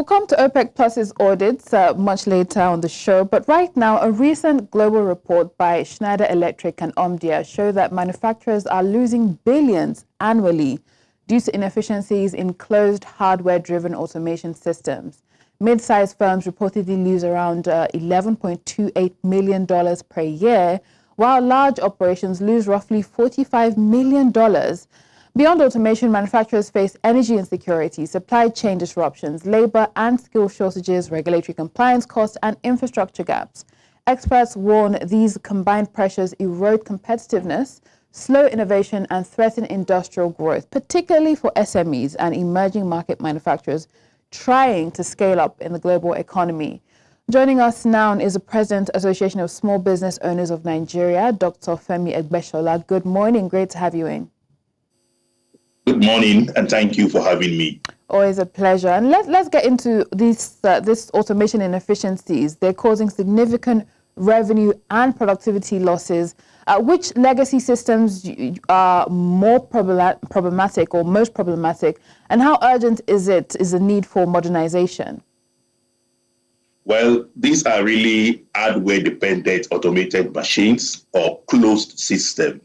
We'll come to OPEC Plus's audits much later on the show, but right now, a recent global report by Schneider Electric and Omdia show that manufacturers are losing billions annually due to inefficiencies in closed hardware-driven automation systems. Mid-sized firms reportedly lose around $11.28 million per year, while large operations lose roughly $45 million. Beyond automation, manufacturers face energy insecurity, supply chain disruptions, labor and skill shortages, regulatory compliance costs, and infrastructure gaps. Experts warn these combined pressures erode competitiveness, slow innovation, and threaten industrial growth, particularly for SMEs and emerging market manufacturers trying to scale up in the global economy. Joining us now is the President, Association of Small Business Owners of Nigeria, Dr. Femi Egbesola. Good morning. Great to have you in. Good morning, and thank you for having me. Always a pleasure. And let's get into this automation inefficiencies. They're causing significant revenue and productivity losses. Which legacy systems are more problematic or most problematic, and how urgent is the need for modernization? Well, these are really hardware-dependent automated machines or closed system.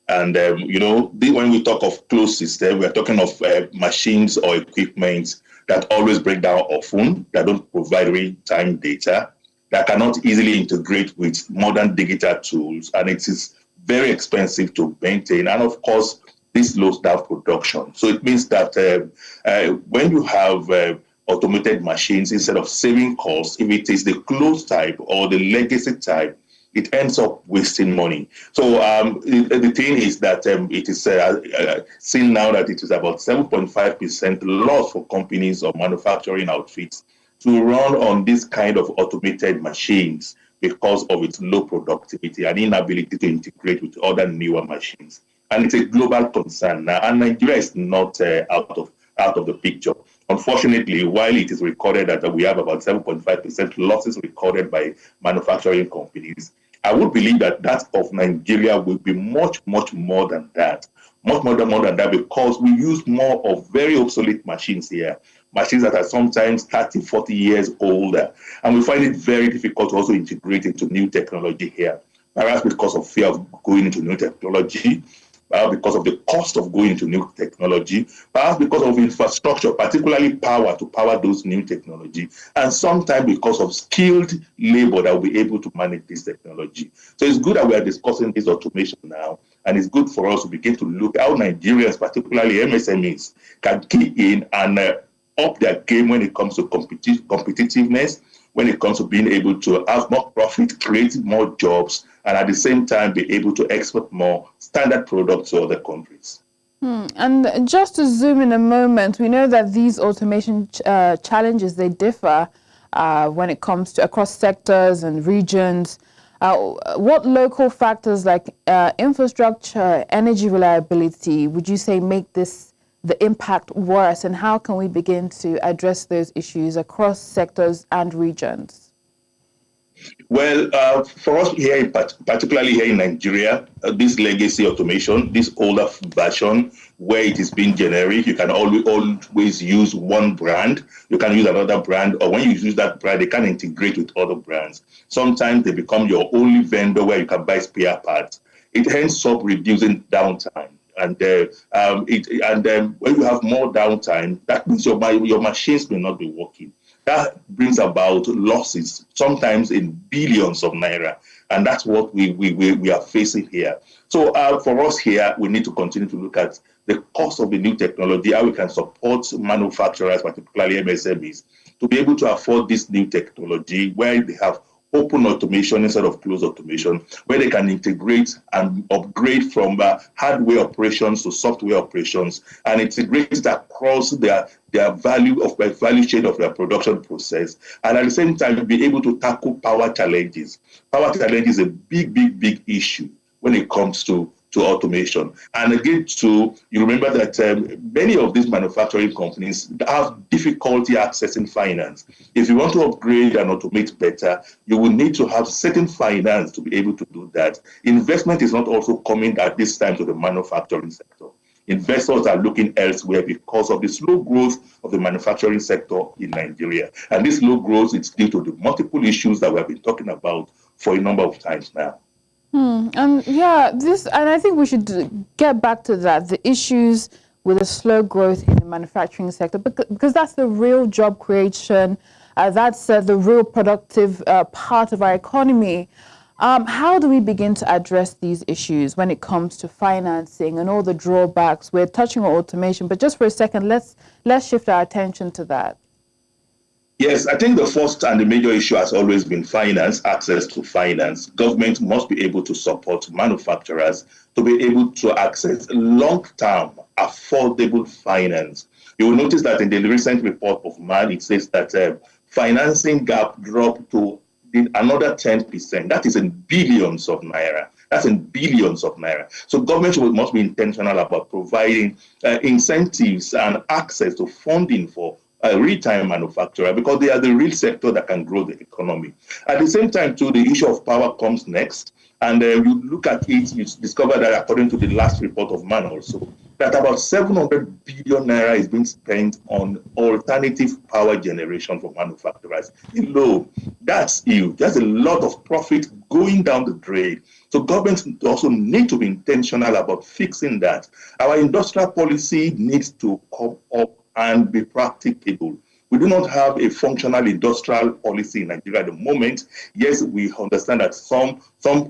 And, when we talk of closed system, we're talking of machines or equipment that always break down often, that don't provide real-time data, that cannot easily integrate with modern digital tools, and it is very expensive to maintain. And of course, this slows down production. So it means that when you have automated machines, instead of saving costs, if it is the closed type or the legacy type, it ends up wasting money. So the thing is that it is seen now that it is about 7.5% loss for companies or manufacturing outfits to run on this kind of automated machines because of its low productivity and inability to integrate with other newer machines. And it's a global concern now, and Nigeria is not out of the picture. Unfortunately, while it is recorded that we have about 7.5% losses recorded by manufacturing companies, I would believe that of Nigeria will be much more than that. Much more than that, because we use more of very obsolete machines here, machines that are sometimes 30, 40 years older. And we find it very difficult to also integrate into new technology here, perhaps because of fear of going into new technology, perhaps because of the cost of going into new technology, perhaps because of infrastructure, particularly power to power those new technology, and sometimes because of skilled labor that will be able to manage this technology. So it's good that we are discussing this automation now, and it's good for us to begin to look how Nigerians, particularly MSMEs, can key in and up their game when it comes to competitiveness, when it comes to being able to have more profit, create more jobs, and at the same time be able to export more standard products to other countries. And just to zoom in a moment, we know that these automation challenges, they differ when it comes to across sectors and regions. What local factors like infrastructure, energy reliability, would you say make the impact worse, and how can we begin to address those issues across sectors and regions? Well, for us here, particularly here in Nigeria, this legacy automation, this older version, where it is being generic, you can always use one brand. You can use another brand, or when you use that brand, they can integrate with other brands. Sometimes they become your only vendor where you can buy spare parts. It ends up reducing downtime. And when you have more downtime, that means your machines may not be working. That brings about losses, sometimes in billions of naira, and that's what we are facing here. So for us here, we need to continue to look at the cost of the new technology, how we can support manufacturers, particularly MSMEs, to be able to afford this new technology where they have open automation instead of closed automation, where they can integrate and upgrade from hardware operations to software operations and integrate it across their value chain of their production process, and at the same time be able to tackle power challenges. Power challenge is a big issue when it comes to automation. And again, you remember that many of these manufacturing companies have difficulty accessing finance. If you want to upgrade and automate better, you will need to have certain finance to be able to do that. Investment is not also coming at this time to the manufacturing sector. Investors are looking elsewhere because of the slow growth of the manufacturing sector in Nigeria. And this slow growth is due to the multiple issues that we have been talking about for a number of times now. And I think we should get back to that, the issues with the slow growth in the manufacturing sector, because that's the real job creation, that's the real productive part of our economy. How do we begin to address these issues when it comes to financing and all the drawbacks? We're touching on automation, but just for a second, let's shift our attention to that. Yes, I think the first and the major issue has always been finance, access to finance. Government must be able to support manufacturers to be able to access long-term, affordable finance. You will notice that in the recent report of MAN, it says that financing gap dropped to another 10%. That is in billions of naira. That's in billions of naira. So government must be intentional about providing incentives and access to funding for a real-time manufacturer, because they are the real sector that can grow the economy. At the same time, too, the issue of power comes next. And you look at it, you discover that according to the last report of MAN also, that about 700 billion naira is being spent on alternative power generation for manufacturers. Alone, that's huge. That's a lot of profit going down the drain. So governments also need to be intentional about fixing that. Our industrial policy needs to come up and be practicable. We do not have a functional industrial policy in Nigeria at the moment. Yes, we understand that some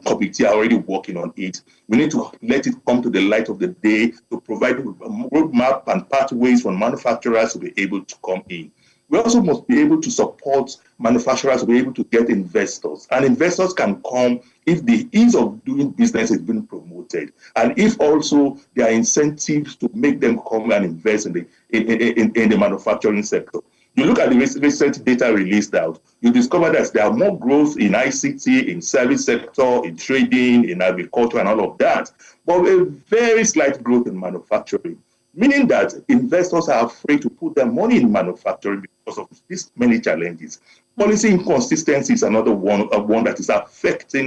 committees are already working on it. We need to let it come to the light of the day to provide a roadmap and pathways for manufacturers to be able to come in. We also must be able to support manufacturers to be able to get investors. And investors can come if the ease of doing business is being promoted, and if also there are incentives to make them come and invest in the manufacturing sector. You look at the recent data released out, you discover that there are more growth in ICT, in service sector, in trading, in agriculture, and all of that, but a very slight growth in manufacturing, meaning that investors are afraid to put their money in manufacturing because of these many challenges. Policy inconsistency is another one that is affecting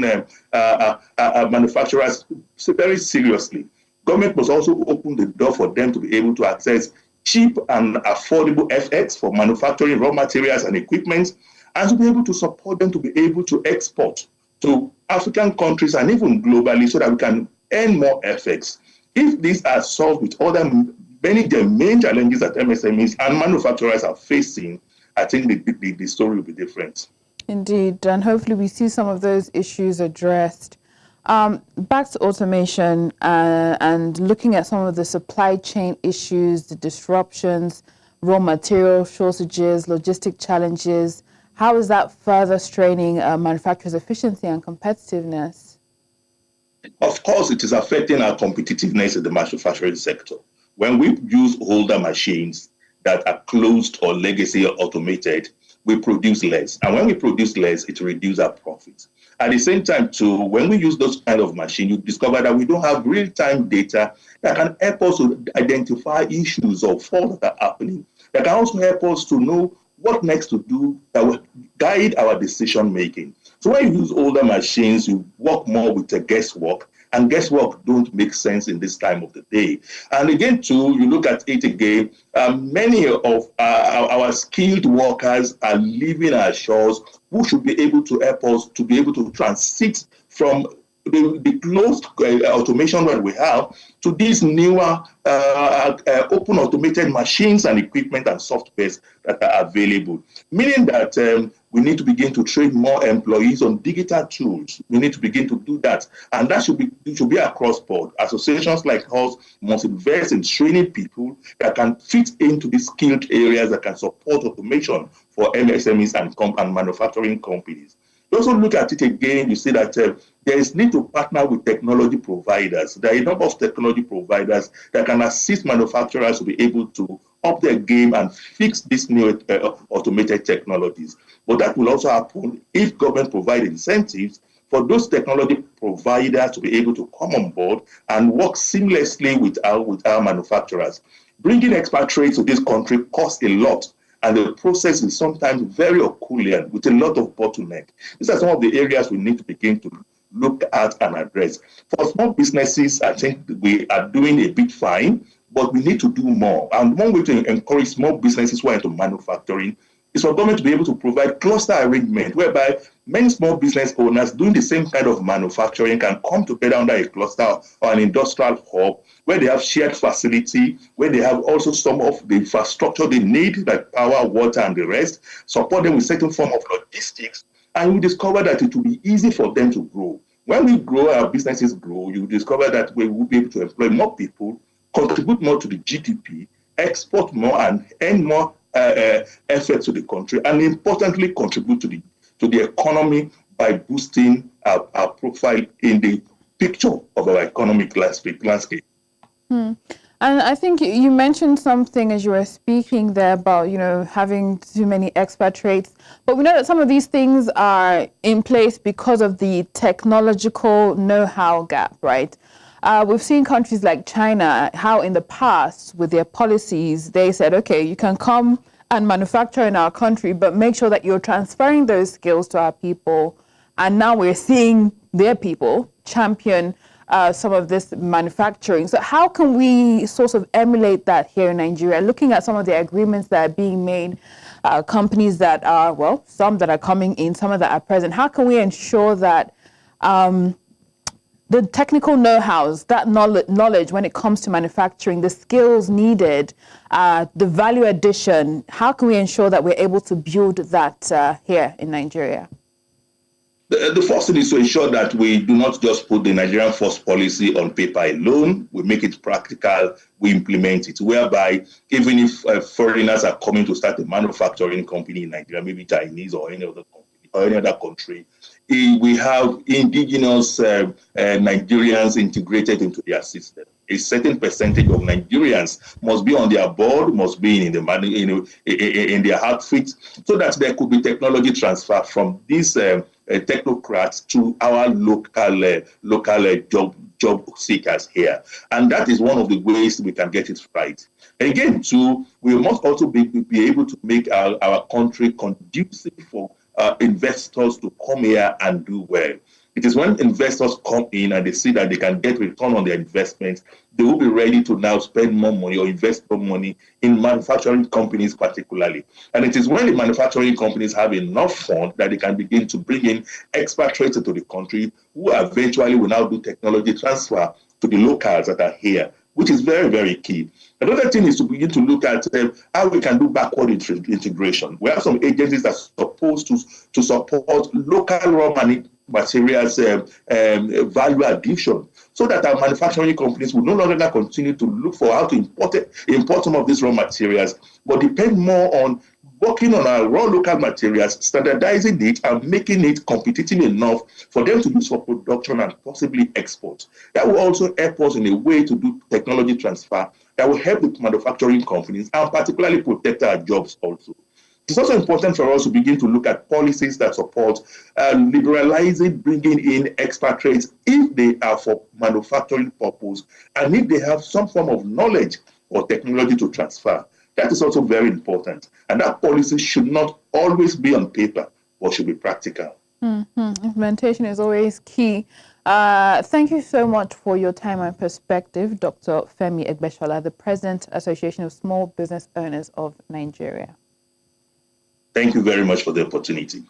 manufacturers very seriously. Government must also open the door for them to be able to access cheap and affordable FX for manufacturing raw materials and equipment, and to be able to support them to be able to export to African countries and even globally so that we can earn more FX. If these are solved with many of the main challenges that MSMEs and manufacturers are facing, I think the story will be different. Indeed, and hopefully we see some of those issues addressed. Back to automation and looking at some of the supply chain issues, the disruptions, raw material shortages, logistic challenges. How is that further straining manufacturers' efficiency and competitiveness? Of course, it is affecting our competitiveness in the manufacturing sector. When we use older machines that are closed or legacy or automated, we produce less. And when we produce less, it reduces our profits. At the same time, too, when we use those kind of machines, you discover that we don't have real-time data that can help us to identify issues or faults that are happening, that can also help us to know what next to do that will guide our decision-making. So when you use older machines, you work more with the guesswork, and guesswork don't make sense in this time of the day. And again, too, you look at it again, many of our skilled workers are leaving our shores who should be able to help us to be able to transit from the closed automation that we have to these newer open automated machines and equipment and softwares that are available. Meaning that we need to begin to train more employees on digital tools. We need to begin to do that. And that should be across board. Associations like us must invest in training people that can fit into these skilled areas that can support automation for MSMEs and manufacturing companies. You also look at it again, you see that there is need to partner with technology providers. There are a number of technology providers that can assist manufacturers to be able to up their game and fix these new automated technologies. But that will also happen if government provide incentives for those technology providers to be able to come on board and work seamlessly with our manufacturers. Bringing expatriates to this country costs a lot, and the process is sometimes very herculean with a lot of bottleneck. These are some of the areas we need to begin to look at and address. For small businesses, I think we are doing a bit fine. but we need to do more. And one way to encourage small businesses who are into manufacturing is for government to be able to provide cluster arrangement whereby many small business owners doing the same kind of manufacturing can come together under a cluster or an industrial hub where they have shared facility, where they have also some of the infrastructure they need, like power, water, and the rest, support them with certain form of logistics, and we discover that it will be easy for them to grow. When we grow, our businesses grow, you discover that we will be able to employ more people, contribute more to the GDP, export more, and earn more effort to the country, and importantly, contribute to the economy by boosting our profile in the picture of our economic landscape. And I think you mentioned something as you were speaking there about, having too many expatriates. But we know that some of these things are in place because of the technological know-how gap, right? We've seen countries like China, how in the past with their policies, they said, okay, you can come and manufacture in our country, but make sure that you're transferring those skills to our people. And now we're seeing their people champion some of this manufacturing. So how can we sort of emulate that here in Nigeria? Looking at some of the agreements that are being made, companies that are, well, some that are coming in, some of that are present. How can we ensure that the technical know-hows, that knowledge when it comes to manufacturing, the skills needed, the value addition, how can we ensure that we're able to build that here in Nigeria? The first thing is to ensure that we do not just put the Nigerian First policy on paper alone. We make it practical, we implement it, whereby even if foreigners are coming to start a manufacturing company in Nigeria, maybe Chinese or any other company or any other country, we have indigenous Nigerians integrated into their system. A certain percentage of Nigerians must be on their board, must be in their outfit, so that there could be technology transfer from these technocrats to our local job seekers here. And that is one of the ways we can get it right. Again, too, we must also be able to make our country conducive for investors to come here and do well. It is when investors come in and they see that they can get return on their investments, they will be ready to now spend more money or invest more money in manufacturing companies particularly. And it is when the manufacturing companies have enough funds that they can begin to bring in expatriates into the country who eventually will now do technology transfer to the locals that are here, which is very, very key. Another thing is to begin to look at how we can do backward integration. We have some agencies that are supposed to support local raw materials value addition, so that our manufacturing companies will no longer continue to look for how to import some of these raw materials, but depend more on working on our raw local materials, standardizing it and making it competitive enough for them to use for production and possibly export. That will also help us in a way to do technology transfer that will help the manufacturing companies and particularly protect our jobs also. It's also important for us to begin to look at policies that support liberalizing, bringing in expatriates if they are for manufacturing purpose and if they have some form of knowledge or technology to transfer. That is also very important. And that policy should not always be on paper, but should be practical. Implementation is always key. Thank you so much for your time and perspective, Dr. Femi Egbesola, the President, Association of Small Business Owners of Nigeria. Thank you very much for the opportunity.